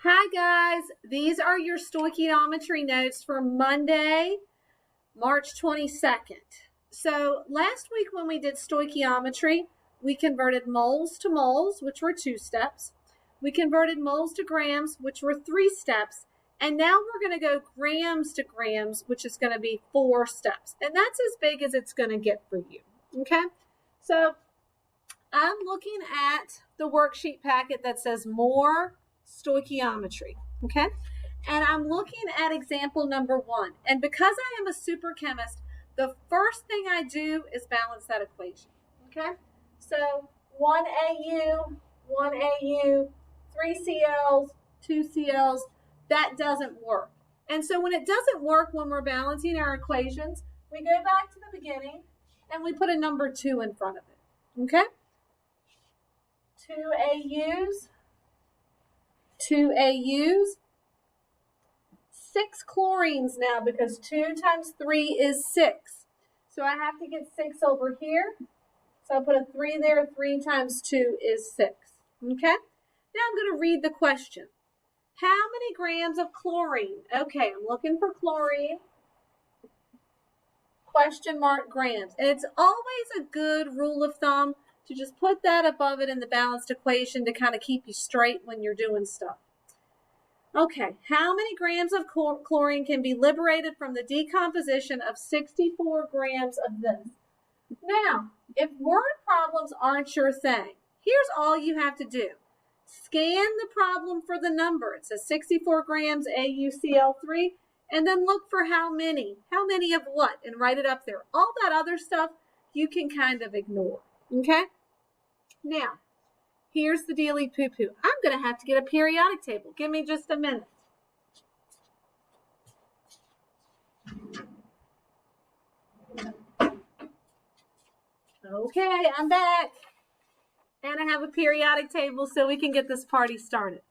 Hi guys, these are your stoichiometry notes for Monday, March 22nd. So last week when we did stoichiometry, we converted moles to moles, which were 2 steps. We converted moles to grams, which were 3 steps. And now we're going to go grams to grams, which is going to be 4 steps. And that's as big as it's going to get for you. Okay? So I'm looking at the worksheet packet that says more stoichiometry, okay? And I'm looking at example number 1. And because I am a super chemist, the first thing I do is balance that equation, okay? So 1 AU, 1 AU, 3 CLs, 2 CLs, that doesn't work. And so when it doesn't work when we're balancing our equations, we go back to the beginning and we put a number 2 in front of it, okay? 2 AUs, 2 AUs, 6 chlorines now because 2 times 3 is 6. So I have to get 6 over here. So I'll put a 3 there. 3 times 2 is 6. Okay? Now I'm going to read the question. How many grams of chlorine? Okay, I'm looking for chlorine. Question mark grams. And it's always a good rule of thumb to just put that above it in the balanced equation to kind of keep you straight when you're doing stuff. Okay, how many grams of chlorine can be liberated from the decomposition of 64 grams of this? Now, if word problems aren't your thing, here's all you have to do. Scan the problem for the number. It says 64 grams AuCl3, and then look for how many of what, and write it up there. All that other stuff you can kind of ignore, okay? Now, here's the dealy poo-poo. I'm going to have to get a periodic table. Give me just a minute. Okay, I'm back. And I have a periodic table so we can get this party started.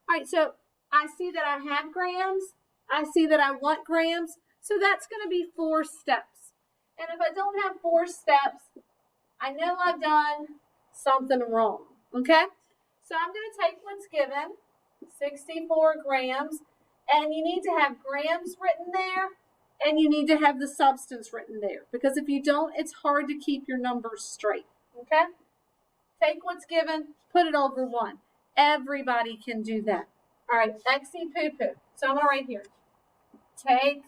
All right, so I see that I have grams. I see that I want grams. So that's going to be 4 steps. And if I don't have 4 steps, I know I've done something wrong, okay? So I'm going to take what's given, 64 grams, and you need to have grams written there, and you need to have the substance written there, because if you don't, it's hard to keep your numbers straight, okay? Take what's given, put it over 1. Everybody can do that. All right, XC poo-poo. So I'm going to write here. Take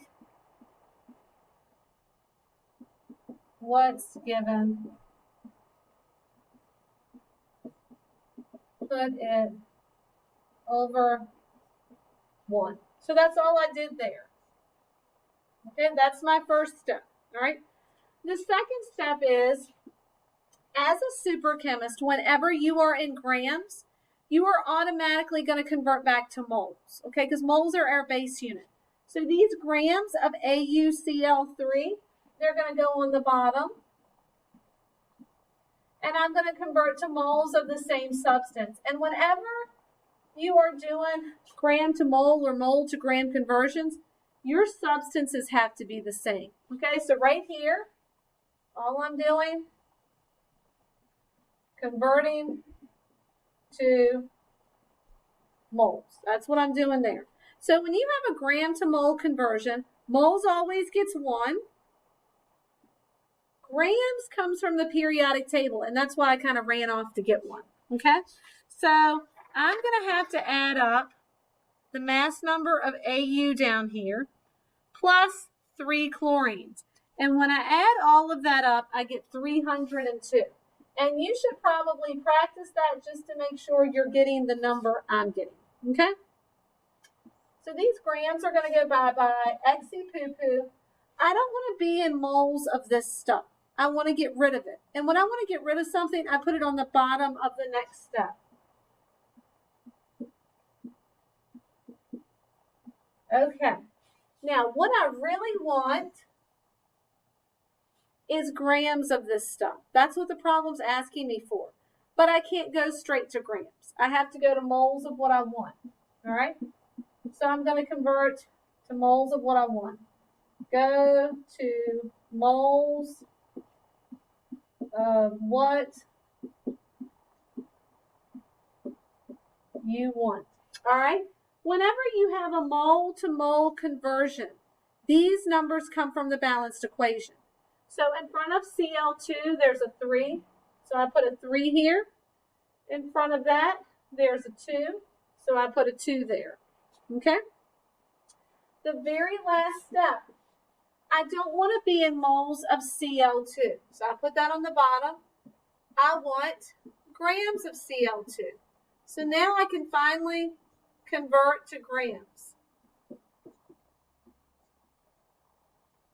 what's given, put it over 1. So that's all I did there. Okay, that's my first step. All right. The second step is, as a super chemist, whenever you are in grams, you are automatically going to convert back to moles. Okay, because moles are our base unit. So these grams of AuCl3, they're going to go on the bottom. And I'm going to convert to moles of the same substance. And whenever you are doing gram to mole or mole to gram conversions, your substances have to be the same. Okay, so right here, all I'm doing, converting to moles. That's what I'm doing there. So when you have a gram to mole conversion, moles always gets 1. Grams comes from the periodic table, and that's why I kind of ran off to get 1, okay? So I'm going to have to add up the mass number of AU down here plus 3 chlorines. And when I add all of that up, I get 302. And you should probably practice that just to make sure you're getting the number I'm getting, okay? So these grams are going to go bye-bye. Exy poo-poo. I don't want to be in moles of this stuff. I want to get rid of it. And when I want to get rid of something, I put it on the bottom of the next step. Okay. Now, what I really want is grams of this stuff. That's what the problem's asking me for. But I can't go straight to grams. I have to go to moles of what I want. All right? So I'm going to convert to moles of what I want. Go to moles of what you want. All right? Whenever you have a mole to mole conversion, these numbers come from the balanced equation. So in front of Cl2, there's a 3. So I put a 3 here. In front of that, there's a 2. So I put a 2 there. Okay? The very last step, I don't want to be in moles of Cl2. So I put that on the bottom. I want grams of Cl2. So now I can finally convert to grams.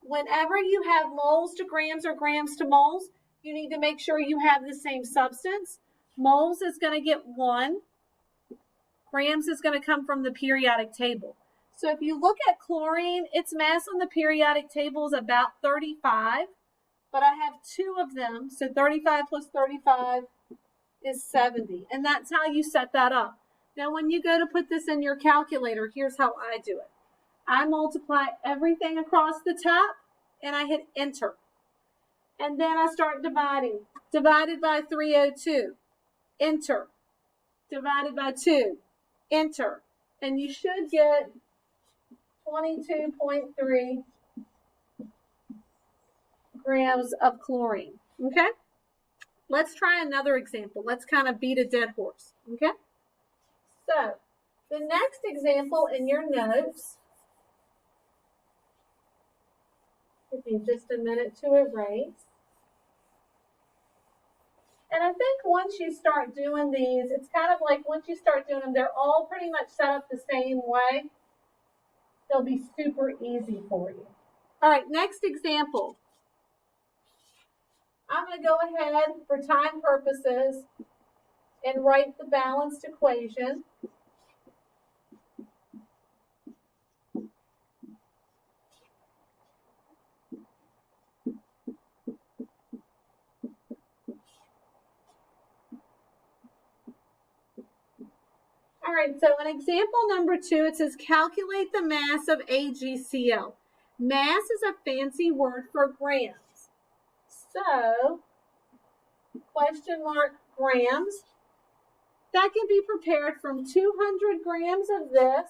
Whenever you have moles to grams or grams to moles, you need to make sure you have the same substance. Moles is going to get 1. Grams is going to come from the periodic table. So if you look at chlorine, its mass on the periodic table is about 35, but I have 2 of them, so 35 plus 35 is 70, and that's how you set that up. Now, when you go to put this in your calculator, here's how I do it. I multiply everything across the top, and I hit enter. And then I start dividing. Divided by 302, enter. Divided by 2, enter. And you should get 22.3 grams of chlorine. Okay? Let's try another example. Let's kind of beat a dead horse. Okay? So, the next example in your notes, give me just a minute to erase. And I think once you start doing these, it's kind of like once you start doing them, they're all pretty much set up the same way. They'll be super easy for you. All right, next example. I'm going to go ahead for time purposes and write the balanced equation. All right, so in example number 2, it says calculate the mass of AgCl. Mass is a fancy word for grams. So, question mark grams. That can be prepared from 200 grams of this.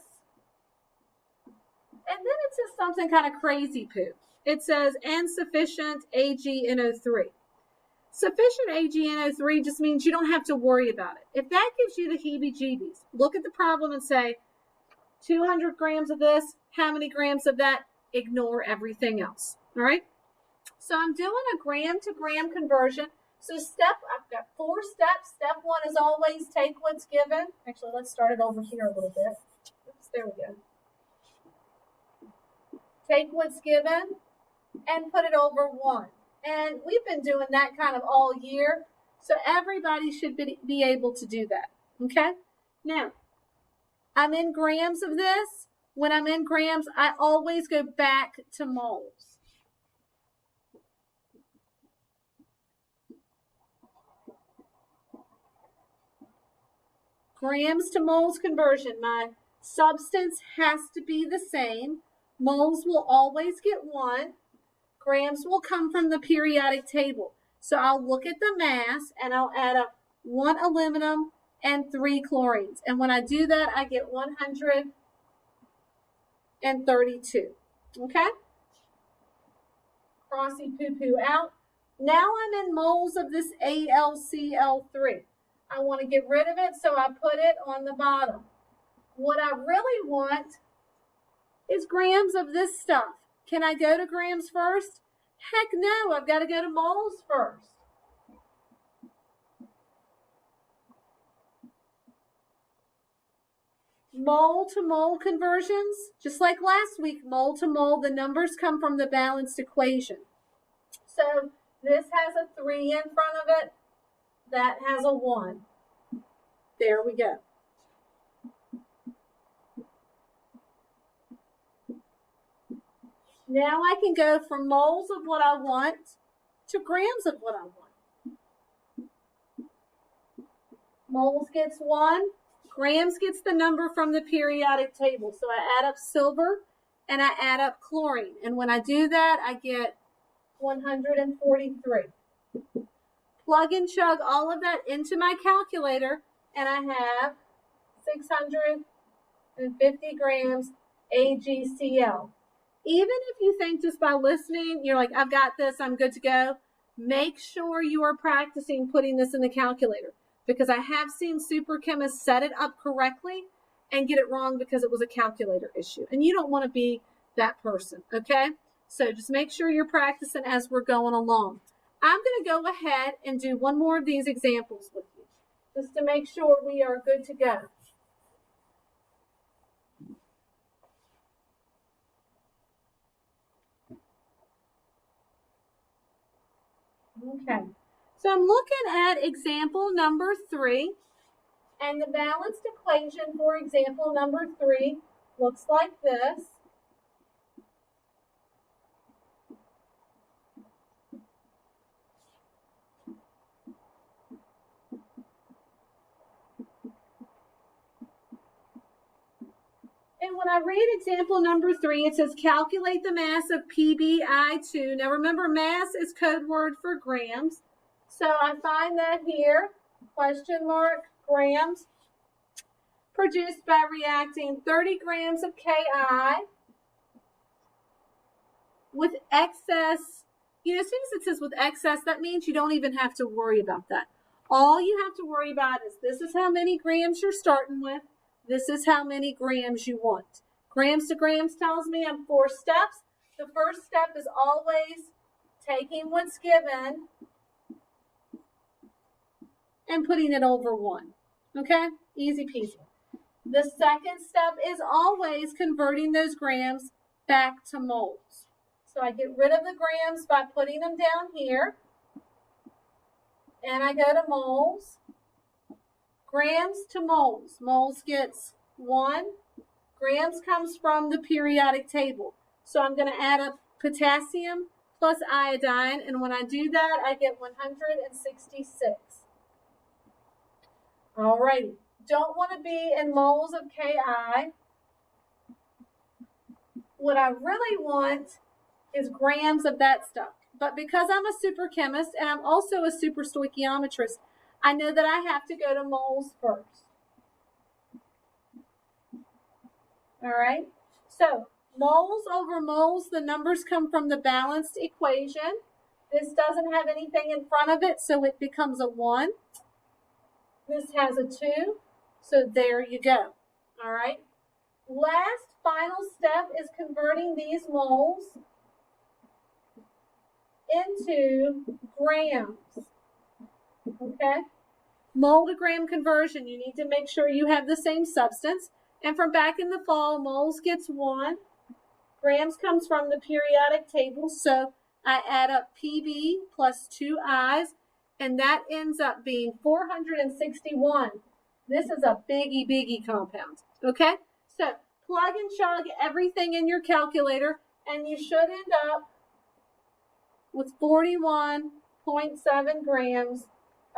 And then it says something kind of crazy poop. It says, and sufficient AgNO3. Sufficient AgNO3 just means you don't have to worry about it. If that gives you the heebie-jeebies, look at the problem and say, 200 grams of this, how many grams of that? Ignore everything else. All right? So I'm doing a gram-to-gram conversion. So I've got 4 steps. Step 1 is always take what's given. Actually, let's start it over here a little bit. Oops, there we go. Take what's given and put it over 1. And we've been doing that kind of all year. So everybody should be able to do that. Okay? Now, I'm in grams of this. When I'm in grams, I always go back to moles. Grams to moles conversion. My substance has to be the same. Moles will always get 1. Grams will come from the periodic table. So I'll look at the mass and I'll add up 1 aluminum and 3 chlorines. And when I do that, I get 132. Okay? Crossy poo-poo out. Now I'm in moles of this AlCl3. I want to get rid of it, so I put it on the bottom. What I really want is grams of this stuff. Can I go to grams first? Heck no, I've got to go to moles first. Mole to mole conversions, just like last week, mole to mole, the numbers come from the balanced equation. So this has a 3 in front of it. That has a 1. There we go. Now I can go from moles of what I want to grams of what I want. Moles gets 1. Grams gets the number from the periodic table. So I add up silver and I add up chlorine. And when I do that, I get 143. Plug and chug all of that into my calculator, and I have 600 and 50 grams AgCl. Even if you think just by listening, you're like, I've got this, I'm good to go, make sure you are practicing putting this in the calculator, because I have seen super chemists set it up correctly and get it wrong because it was a calculator issue. And you don't want to be that person, okay? So just make sure you're practicing as we're going along. I'm going to go ahead and do one more of these examples with you, just to make sure we are good to go. Okay, so I'm looking at example number 3, and the balanced equation for example number 3 looks like this. And when I read example number 3, it says calculate the mass of PbI2. Now remember, mass is code word for grams. So I find that here, question mark, grams, produced by reacting 30 grams of Ki with excess. You know, as soon as it says with excess, that means you don't even have to worry about that. All you have to worry about is this is how many grams you're starting with. This is how many grams you want. Grams to grams tells me I'm 4 steps. The first step is always taking what's given and putting it over 1. Okay? Easy peasy. The second step is always converting those grams back to moles. So I get rid of the grams by putting them down here. And I go to moles. Grams to moles. Moles gets 1. Grams comes from the periodic table. So I'm going to add up potassium plus iodine. And when I do that, I get 166. Alrighty. Don't want to be in moles of Ki. What I really want is grams of that stuff. But because I'm a super chemist and I'm also a super stoichiometrist, I know that I have to go to moles first. All right, so moles over moles, the numbers come from the balanced equation. This doesn't have anything in front of it, so it becomes a 1. This has a 2, so there you go. All right, last final step is converting these moles into grams. Okay, mole to gram conversion, you need to make sure you have the same substance. And from back in the fall, moles gets 1. Grams comes from the periodic table, so I add up Pb plus 2 I's, and that ends up being 461. This is a biggie compound, okay? So plug and chug everything in your calculator, and you should end up with 41.7 grams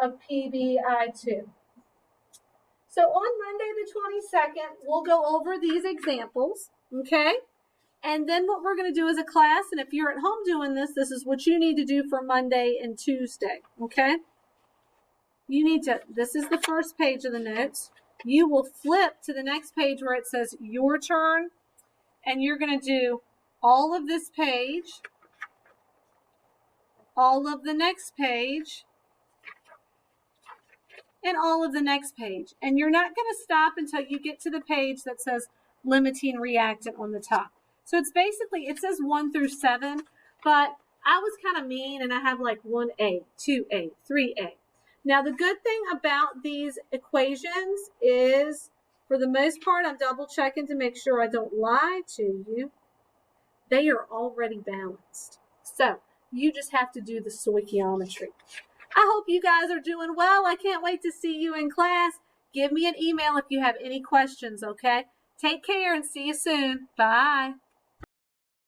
of PbI2. So on Monday the 22nd, we'll go over these examples, okay? And then what we're going to do as a class, and if you're at home doing this, this is what you need to do for Monday and Tuesday, okay? You need to, this is the first page of the notes. You will flip to the next page where it says your turn, and you're going to do all of this page, all of the next page, and all of the next page. And you're not going to stop until you get to the page that says limiting reactant on the top. So it's basically, it says 1 through 7, but I was kind of mean and I have like 1A, 2A, 3A. Now the good thing about these equations is, for the most part, I'm double checking to make sure I don't lie to you. They are already balanced. So you just have to do the stoichiometry. I hope you guys are doing well. I can't wait to see you in class. Give me an email if you have any questions, okay? Take care and see you soon. Bye.